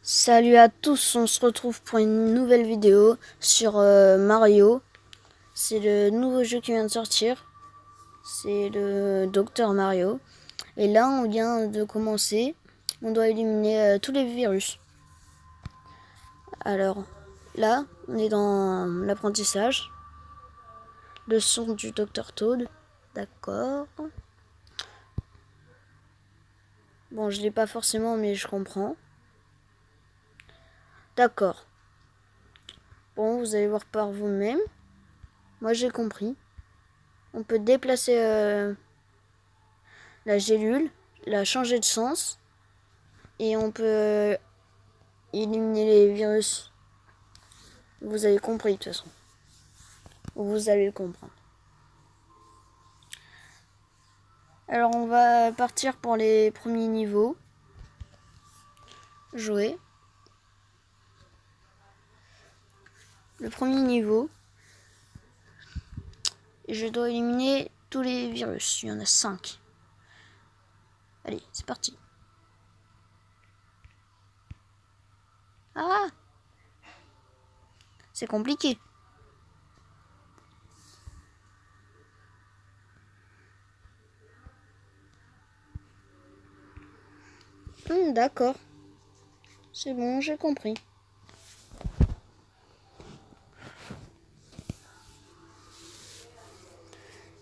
Salut à tous, on se retrouve pour une nouvelle vidéo sur Mario. C'est le nouveau jeu qui vient de sortir. C'est le Docteur Mario. Et là, on vient de commencer. On doit éliminer tous les virus. Alors, là, on est dans l'apprentissage. Leçon du Docteur Toad. D'accord. Bon, je l'ai pas forcément, mais je comprends. D'accord. Bon, vous allez voir par vous-même. Moi, j'ai compris. On peut déplacer la gélule, la changer de sens, et on peut éliminer les virus. Vous avez compris de toute façon. Vous allez le comprendre. Alors on va partir pour les premiers niveaux. Jouer. Le premier niveau. Je dois éliminer tous les virus. Il y en a 5. Allez, c'est parti. Ah! C'est compliqué. D'accord. C'est bon, j'ai compris.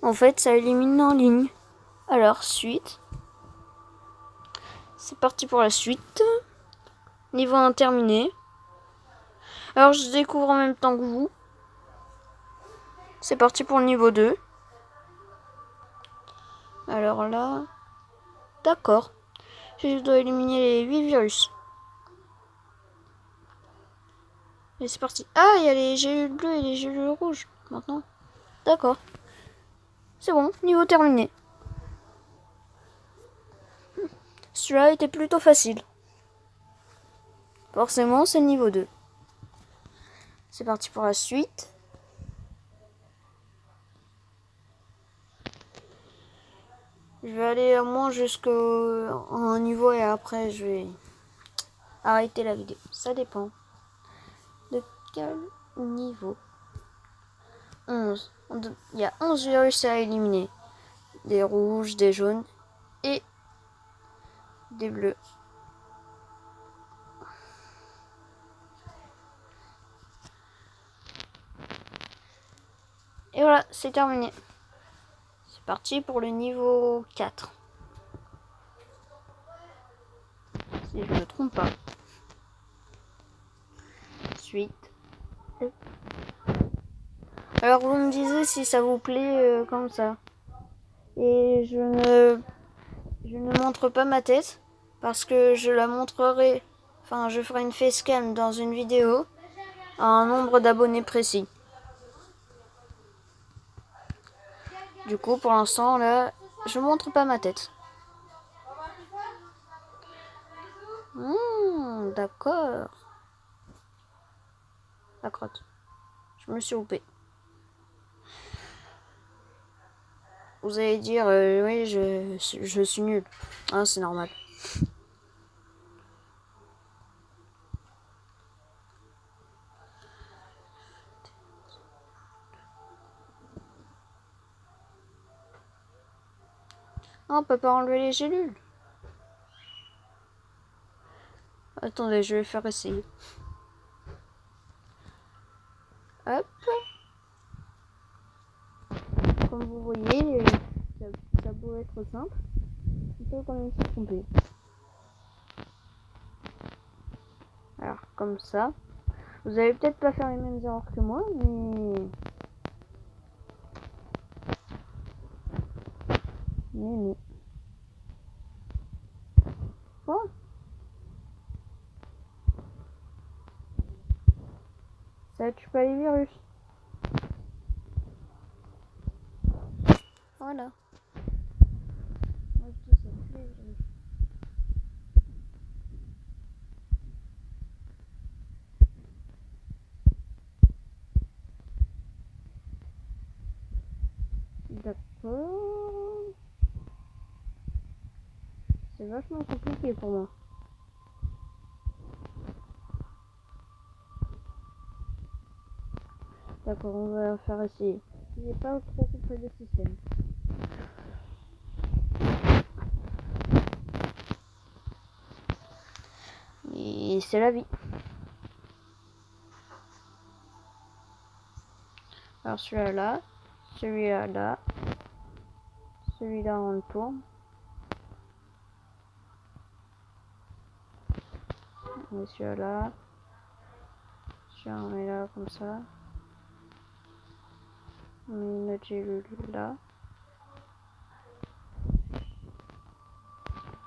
En fait, ça élimine en ligne. Alors, suite. C'est parti pour la suite. Niveau 1 terminé. Alors, je découvre en même temps que vous. C'est parti pour le niveau 2. Alors là... D'accord. Je dois éliminer les 8 virus. Et c'est parti. Ah, il y a les gélules bleues et les gélules rouges maintenant. D'accord. C'est bon, niveau terminé. Celui-là était plutôt facile. Forcément, c'est le niveau 2. C'est parti pour la suite. Je vais aller au moins jusqu'au niveau et après je vais arrêter la vidéo. Ça dépend de quel niveau. 11. Il y a 11 virus à éliminer. Des rouges, des jaunes et des bleus. Et voilà, c'est terminé. C'est parti pour le niveau 4. Si je ne me trompe pas. Suite. Alors vous me disiez si ça vous plaît comme ça. Et je ne montre pas ma tête parce que je la montrerai. Enfin, je ferai une facecam dans une vidéo à un nombre d'abonnés précis. Du coup, pour l'instant, là, je montre pas ma tête. D'accord. La crotte. Je me suis loupé. Vous allez dire, oui, je suis nul. Ah, c'est normal. Ah, on peut pas enlever les gélules. Attendez, je vais faire essayer. Hop. Comme vous voyez, ça peut être simple. On peut quand même se tromper. Alors, comme ça. Vous allez peut-être pas faire les mêmes erreurs que moi, mais... Mais... Oh, ça tue pas les virus. Voilà. Moi, je dis ça tue les virus. D'accord. C'est vachement compliqué pour moi. D'accord, on va faire essayer. J'ai pas trop compris le système. Et c'est la vie. Alors celui-là là, celui-là là, celui-là on tourne. Et celui-là là. Celui-là on met là comme ça. On met notre gélule là.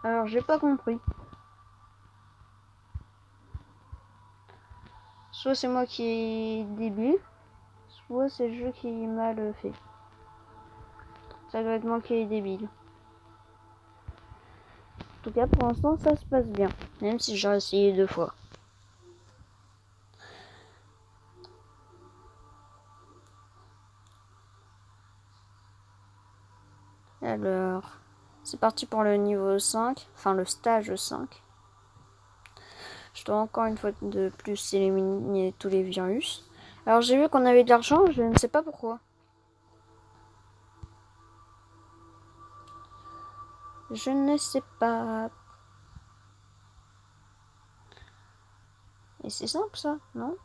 Alors j'ai pas compris. Soit c'est moi qui est débile, soit c'est le jeu qui est mal fait. Ça doit être moi qui est débile. En tout cas pour l'instant ça se passe bien. Même si j'ai essayé 2 fois. Alors, c'est parti pour le niveau 5, enfin le stage 5. Je dois encore une fois de plus éliminer tous les virus. Alors j'ai vu qu'on avait de l'argent, je ne sais pas pourquoi. Je ne sais pas. Et c'est simple ça, non?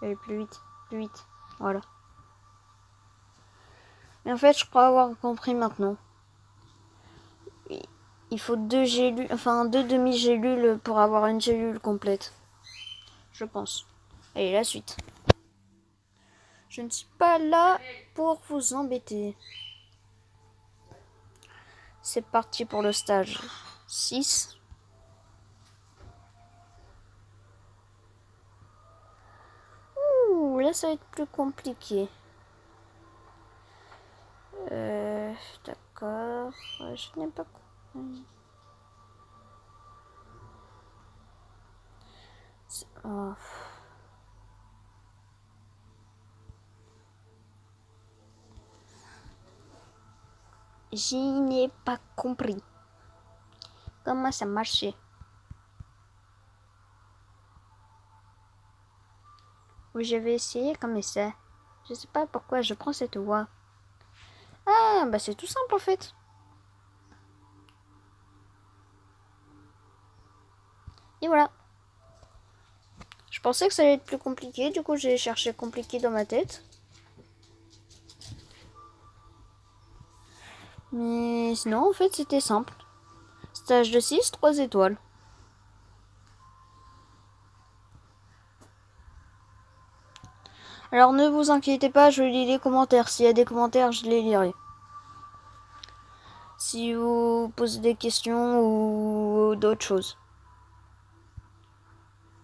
Allez, plus vite, plus vite. Voilà. Mais en fait, je crois avoir compris maintenant. Il faut 2 gélules, enfin 2 demi-gélules pour avoir une gélule complète. Je pense. Allez, la suite. Je ne suis pas là pour vous embêter. C'est parti pour le stage 6. Ouh, là ça va être plus compliqué. D'accord. Je n'ai pas compris. Oh. Je n'ai pas compris comment ça marchait. Oui, je vais essayer comme ça. Je sais pas pourquoi je prends cette voie. Ah, bah c'est tout simple en fait. Et voilà. Je pensais que ça allait être plus compliqué, du coup j'ai cherché compliqué dans ma tête. Mais sinon, en fait, c'était simple. Stage de 6, 3 étoiles. Alors ne vous inquiétez pas, je lis les commentaires. S'il y a des commentaires, je les lirai. Si vous posez des questions ou d'autres choses.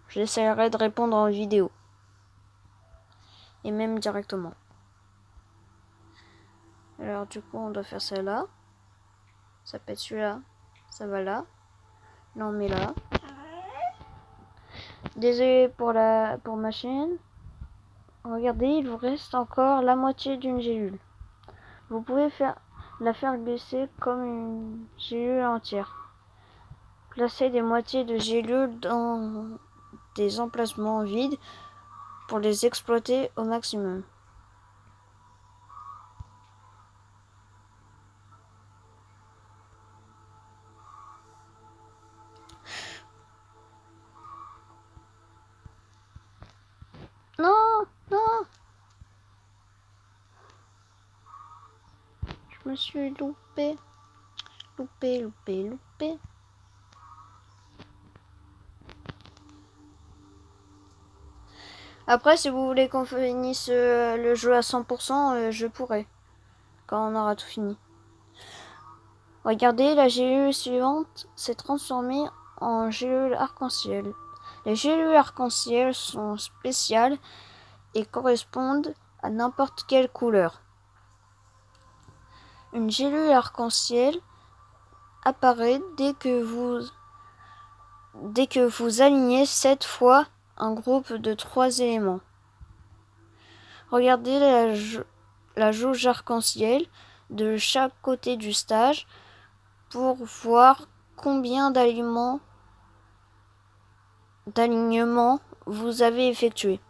J'essaierai de répondre en vidéo. Et même directement. Alors du coup, on doit faire ça là. Ça peut être celui-là. Ça va là. Là, on met là. Désolé pour ma chaîne. Regardez, il vous reste encore la moitié d'une gélule. Vous pouvez la faire glisser comme une gélule entière. Placez des moitiés de gélules dans des emplacements vides pour les exploiter au maximum. Non, non. Je me suis loupé. Loupé. Après, si vous voulez qu'on finisse le jeu à 100%, je pourrai. Quand on aura tout fini. Regardez, la gélule suivante s'est transformée en gélule arc-en-ciel. Les gélules arc-en-ciel sont spéciales et correspondent à n'importe quelle couleur. Une gélule arc-en-ciel apparaît dès que vous alignez 7 fois un groupe de 3 éléments. Regardez la jauge arc-en-ciel de chaque côté du stage pour voir combien d'aliments d'alignement vous avez effectué.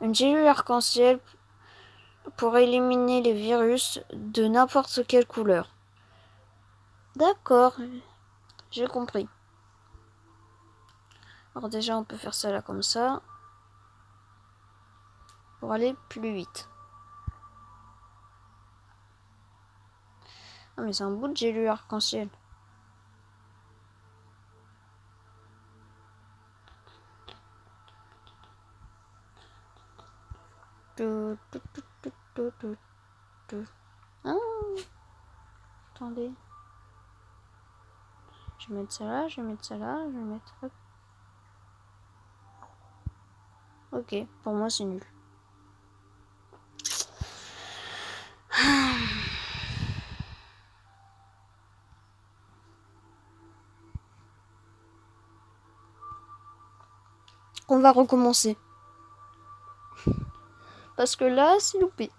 Une gélule arc-en-ciel pour éliminer les virus de n'importe quelle couleur. D'accord, j'ai compris. Alors déjà, on peut faire ça là comme ça. Pour aller plus vite. Ah mais c'est un bout de gélule arc-en-ciel. Ah, attendez. Je vais mettre ça là, je vais mettre ça là, je vais mettre... Hop. Ok, pour moi c'est nul. On va recommencer. Parce que là, c'est loupé.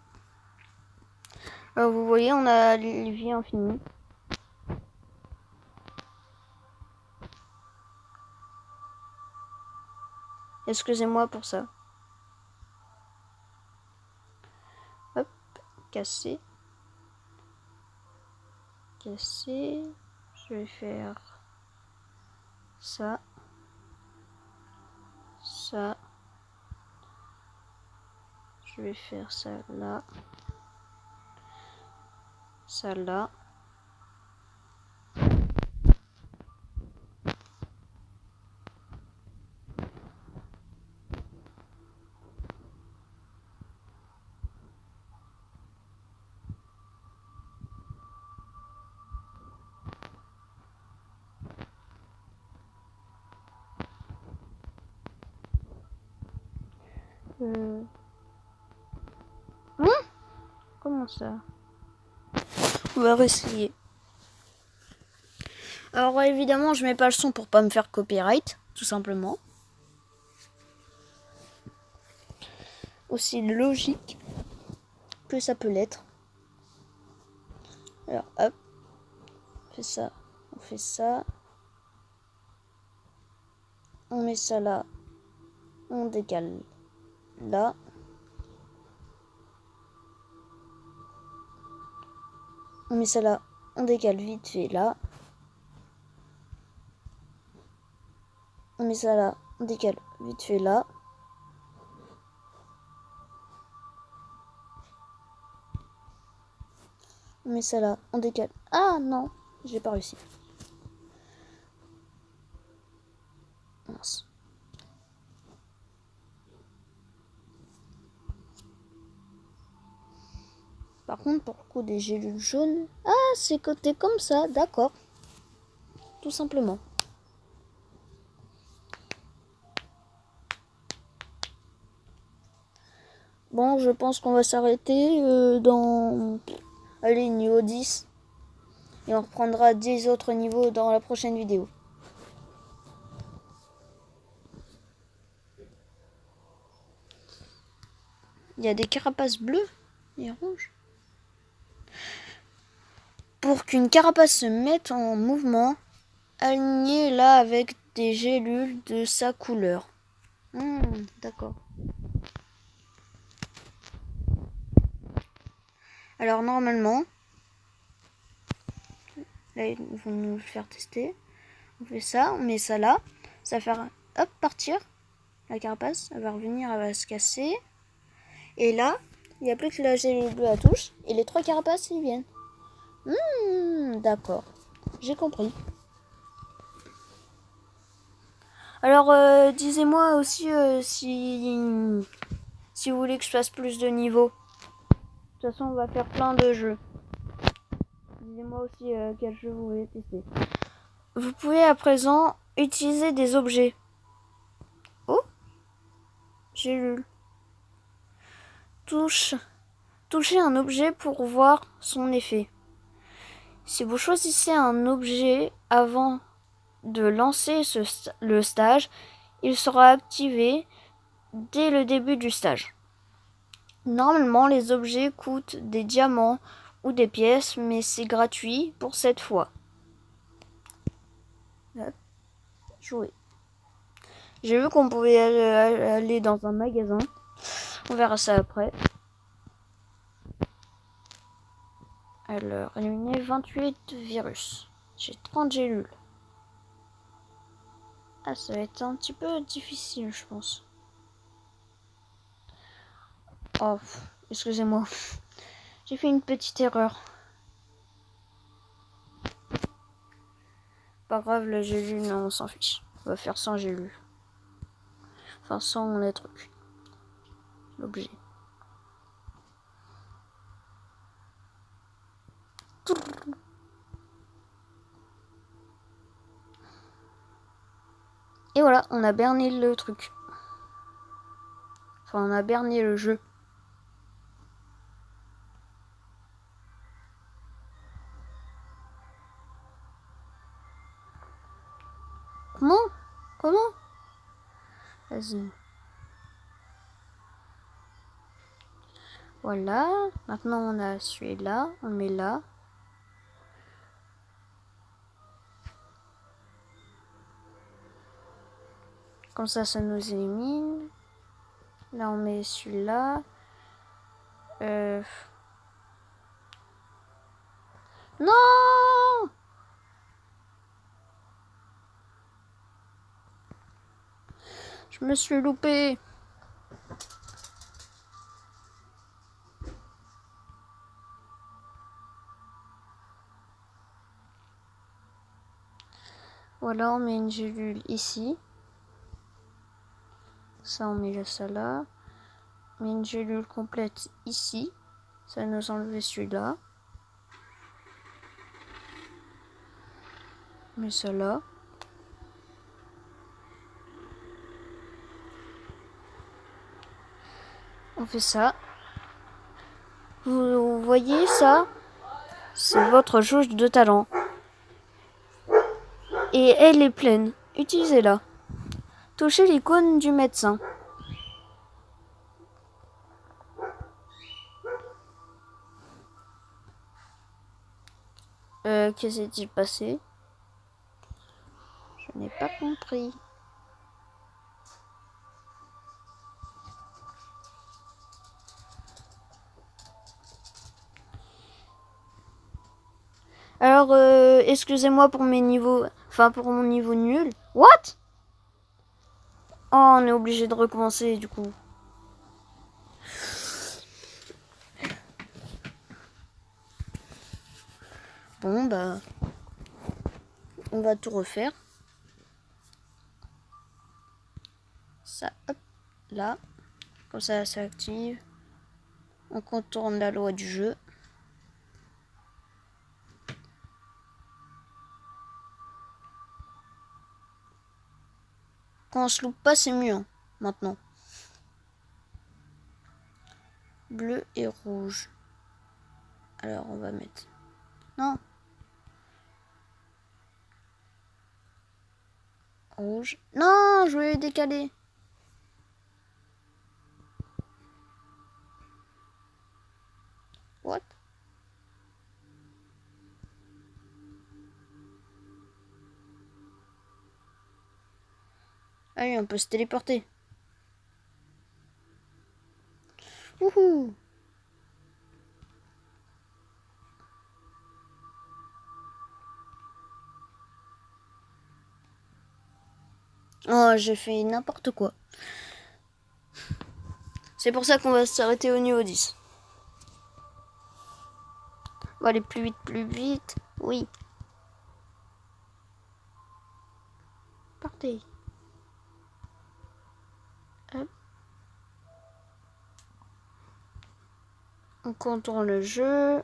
Alors vous voyez, on a les vies infinies. Excusez-moi pour ça. Hop, casser. Casser. Je vais faire ça. Ça. Je vais faire ça là. Ça là. Comment ça? On va réessayer. Alors évidemment, je mets pas le son pour pas me faire copyright, tout simplement. Aussi logique que ça peut l'être. Alors hop, on fait ça, on fait ça. On met ça là, on décale là. On met ça là, on décale vite fait là. On met ça là, on décale vite fait là. On met ça là, on décale. Ah non, j'ai pas réussi. Mince. Par contre, pour le coup des gélules jaunes, ah, c'est côté comme ça, d'accord. Tout simplement. Bon, je pense qu'on va s'arrêter dans... Allez, niveau 10. Et on reprendra 10 autres niveaux dans la prochaine vidéo. Il y a des carapaces bleues et rouges. Pour qu'une carapace se mette en mouvement, alignez-la avec des gélules de sa couleur. D'accord. Alors normalement, là ils vont nous le faire tester. On fait ça, on met ça là. Ça va faire hop partir. La carapace, elle va revenir, elle va se casser. Et là, il n'y a plus que la gélule bleue à touche. Et les 3 carapaces, ils viennent. D'accord. J'ai compris. Alors, disez-moi aussi si vous voulez que je fasse plus de niveaux. De toute façon, on va faire plein de jeux. Disez-moi aussi quel jeu vous voulez tester. Vous pouvez à présent utiliser des objets. Oh, gélule. Touchez un objet pour voir son effet. Si vous choisissez un objet avant de lancer le stage, il sera activé dès le début du stage. Normalement, les objets coûtent des diamants ou des pièces, mais c'est gratuit pour cette fois. Hop, jouer. J'ai vu qu'on pouvait aller dans un magasin. On verra ça après. Alors, éliminer 28 virus. J'ai 30 gélules. Ah, ça va être un petit peu difficile, je pense. Oh, excusez-moi. J'ai fait une petite erreur. Pas grave, la gélule, non, on s'en fiche. On va faire sans gélule. Enfin, sans les trucs. L'objet. Et voilà, on a berné le truc. Enfin, on a berné le jeu. Comment Vas-y. Voilà. Maintenant, on a celui-là. On le met là. Comme ça nous élimine. Là, on met celui-là. Non! Je me suis loupé. Voilà, on met une gélule ici. Ça, on met ça là. On met une gélule complète ici. Ça va nous enlever celui-là. On met ça là. On fait ça. Vous voyez ça? C'est votre jauge de talent. Et elle est pleine. Utilisez-la. Touchez l'icône du médecin. Qu'est-ce qui s'est-il passé? Je n'ai pas compris. Alors, excusez-moi pour mes niveaux... Enfin, pour mon niveau nul. What? Oh, on est obligé de recommencer, du coup. Bon, bah... On va tout refaire. Ça, hop, là. Comme ça active. On contourne la loi du jeu. Quand on se loupe pas, c'est mieux, hein, maintenant. Bleu et rouge. Alors, on va mettre... Non. Rouge. Non, je voulais décaler. What? Ah oui, on peut se téléporter. Wouhou! Oh, j'ai fait n'importe quoi. C'est pour ça qu'on va s'arrêter au niveau 10. On va aller plus vite, plus vite. Oui. Partez. Hop. On contourne le jeu.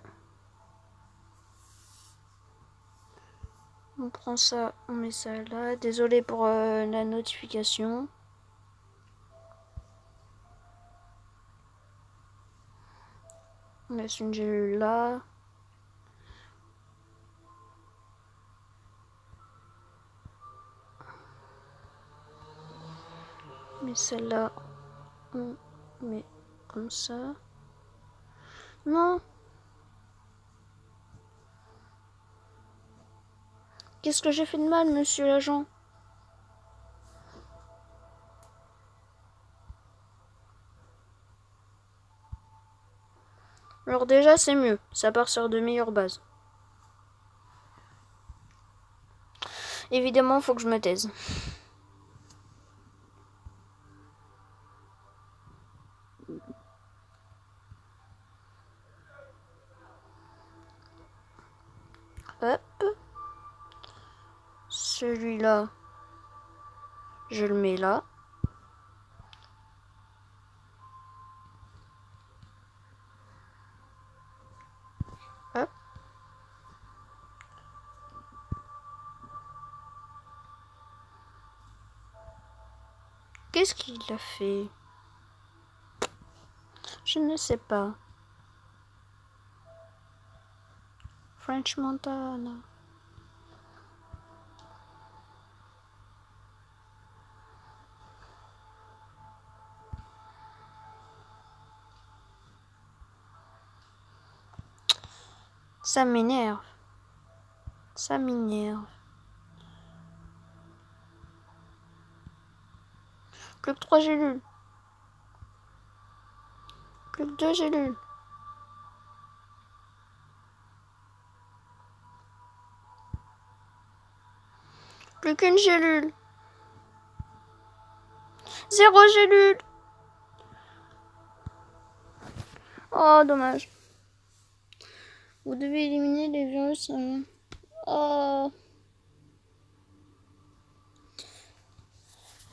On prend ça, on met ça là. Désolé pour la notification. On laisse une gélule là. Mais celle-là, on met comme ça. Non. Qu'est-ce que j'ai fait de mal, monsieur l'agent? Alors déjà, c'est mieux. Ça part sur de meilleures bases. Évidemment, faut que je me taise. Hop. Celui-là, je le mets là. Hop. Qu'est-ce qu'il a fait? Je ne sais pas. French Montana. Ça m'énerve. Ça m'énerve. Plus que 3 gélules. Plus que 2 gélules. Plus qu'une gélule. 0 gélule. Oh, dommage. Vous devez éliminer les virus. Oh.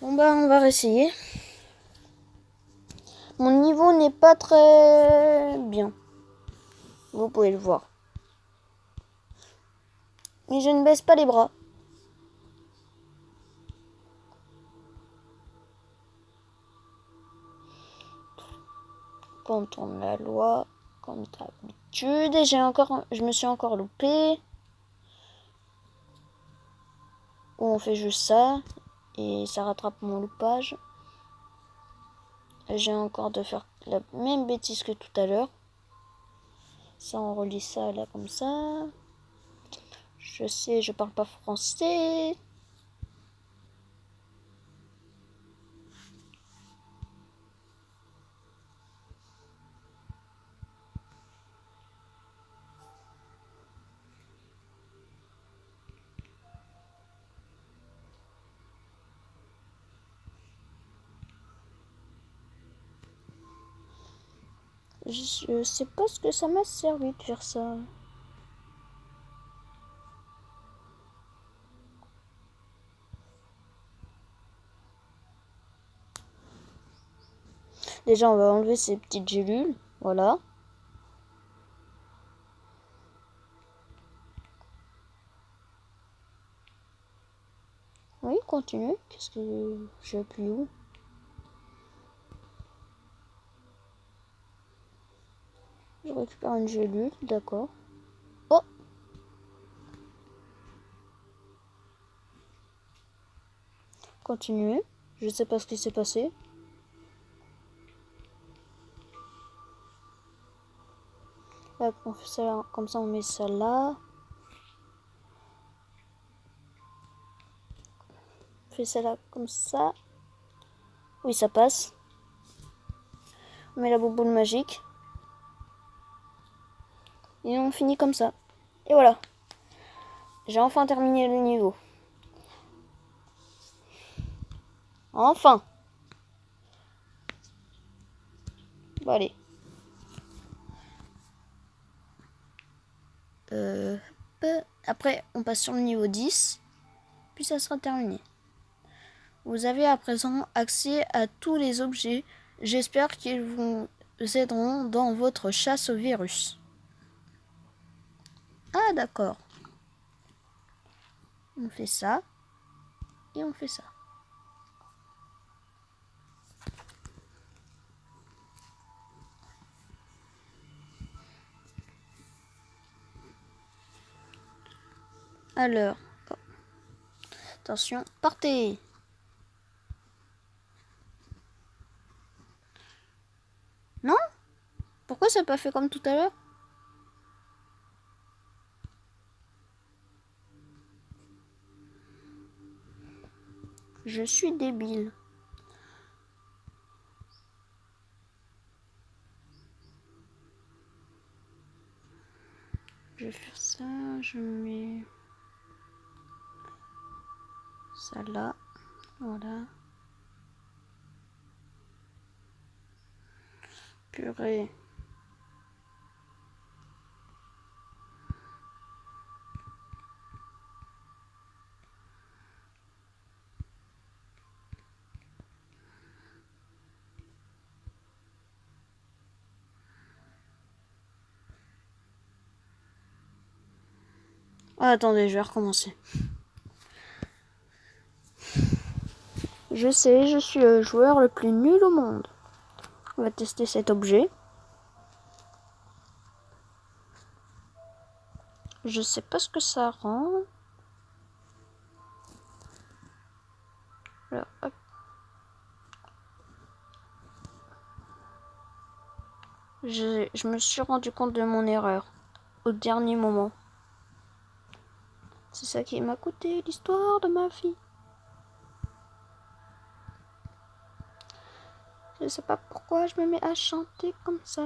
Bon bah, on va réessayer. Mon niveau n'est pas très bien. Vous pouvez le voir. Mais je ne baisse pas les bras. Contourne la loi, comme d'habitude. Et je me suis encore loupé. Ou on fait juste ça. Et ça rattrape mon loupage. J'ai encore de faire la même bêtise que tout à l'heure. Ça, on relie ça là comme ça. Je sais, je parle pas français. Je sais pas ce que ça m'a servi de faire ça. Déjà, on va enlever ces petites gélules. Voilà. Oui, continue. Qu'est-ce que j'appuie où? Je récupère une gélule, d'accord. Oh! Continuez. Je sais pas ce qui s'est passé. Là, on fait ça, comme ça, on met ça là. On fait ça là, comme ça. Oui, ça passe. On met la bouboule magique. Et on finit comme ça. Et voilà. J'ai enfin terminé le niveau. Enfin! Bon, allez. Après, on passe sur le niveau 10. Puis ça sera terminé. Vous avez à présent accès à tous les objets. J'espère qu'ils vous aideront dans votre chasse au virus. Ah, d'accord. On fait ça. Et on fait ça. Alors, oh. Attention, partez. Non? Pourquoi ça n'a pas fait comme tout à l'heure? Je suis débile. je mets ça là. Voilà. Purée. Ah, attendez, je vais recommencer. Je sais, je suis le joueur le plus nul au monde. On va tester cet objet. Je sais pas ce que ça rend. Alors, hop. Je me suis rendu compte de mon erreur au dernier moment. C'est ça qui m'a coûté l'histoire de ma vie. Je sais pas pourquoi je me mets à chanter comme ça.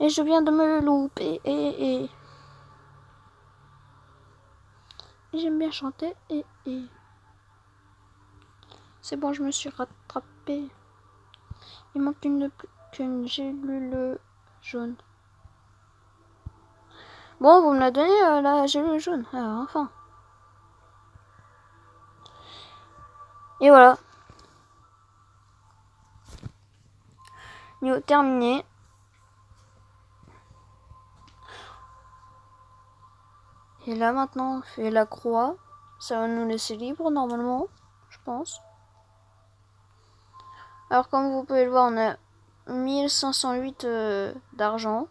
Et je viens de me louper. Et j'aime bien chanter. C'est bon, je me suis rattrapée. Il manque qu'une gélule jaune. Bon, vous me la donnez, la gélule jaune. Alors, enfin. Et voilà. Niveau terminé. Et là, maintenant, on fait la croix. Ça va nous laisser libre, normalement. Je pense. Alors, comme vous pouvez le voir, on a 1508 d'argent.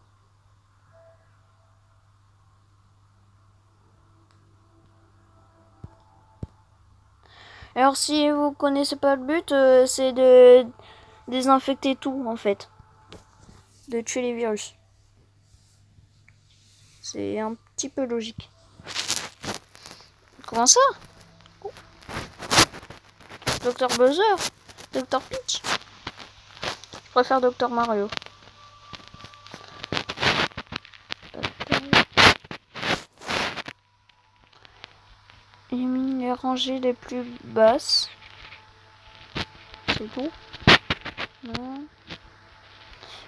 Alors si vous connaissez pas le but, c'est de désinfecter tout en fait. De tuer les virus. C'est un petit peu logique. Comment ça? Docteur Bowser? Docteur Peach? Je préfère Docteur Mario. Élimine les rangées les plus basses. C'est tout? Non.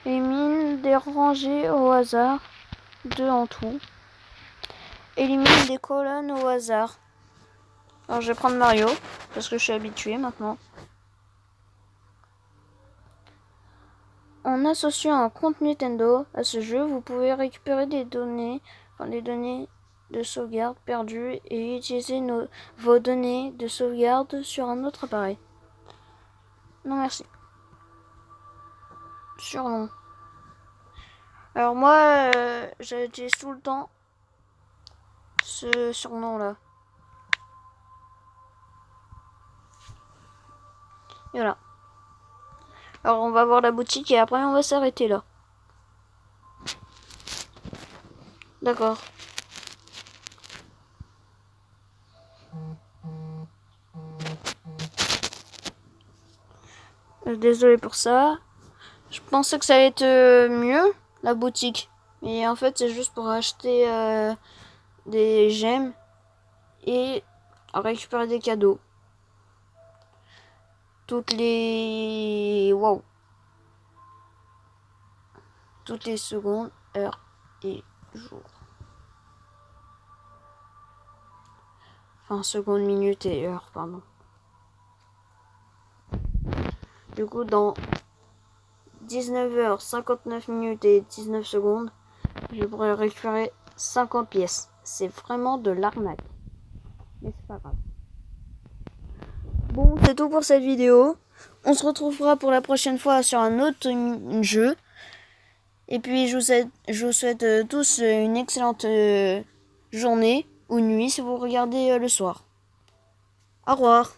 Élimine des rangées au hasard. 2 en tout. Élimine des colonnes au hasard. Alors je vais prendre Mario, parce que je suis habitué maintenant. En associant un compte Nintendo à ce jeu, vous pouvez récupérer des données de sauvegarde perdues et utiliser vos données de sauvegarde sur un autre appareil. Non merci. Surnom. Alors moi, j'utilise tout le temps ce surnom là. Et voilà. Alors on va voir la boutique et après on va s'arrêter là. D'accord. Désolé pour ça. Je pensais que ça allait être mieux, la boutique. Mais en fait, c'est juste pour acheter des gemmes et récupérer des cadeaux. Toutes les... Wow. Toutes les secondes, heures et jours. Enfin, secondes, minutes et heures, pardon. Du coup, dans 19h59 minutes et 19 secondes, je pourrais récupérer 50 pièces. C'est vraiment de l'arnaque. Mais c'est pas grave. Bon, c'est tout pour cette vidéo. On se retrouvera pour la prochaine fois sur un autre jeu. Et puis, je vous souhaite tous une excellente journée ou nuit si vous regardez le soir. Au revoir.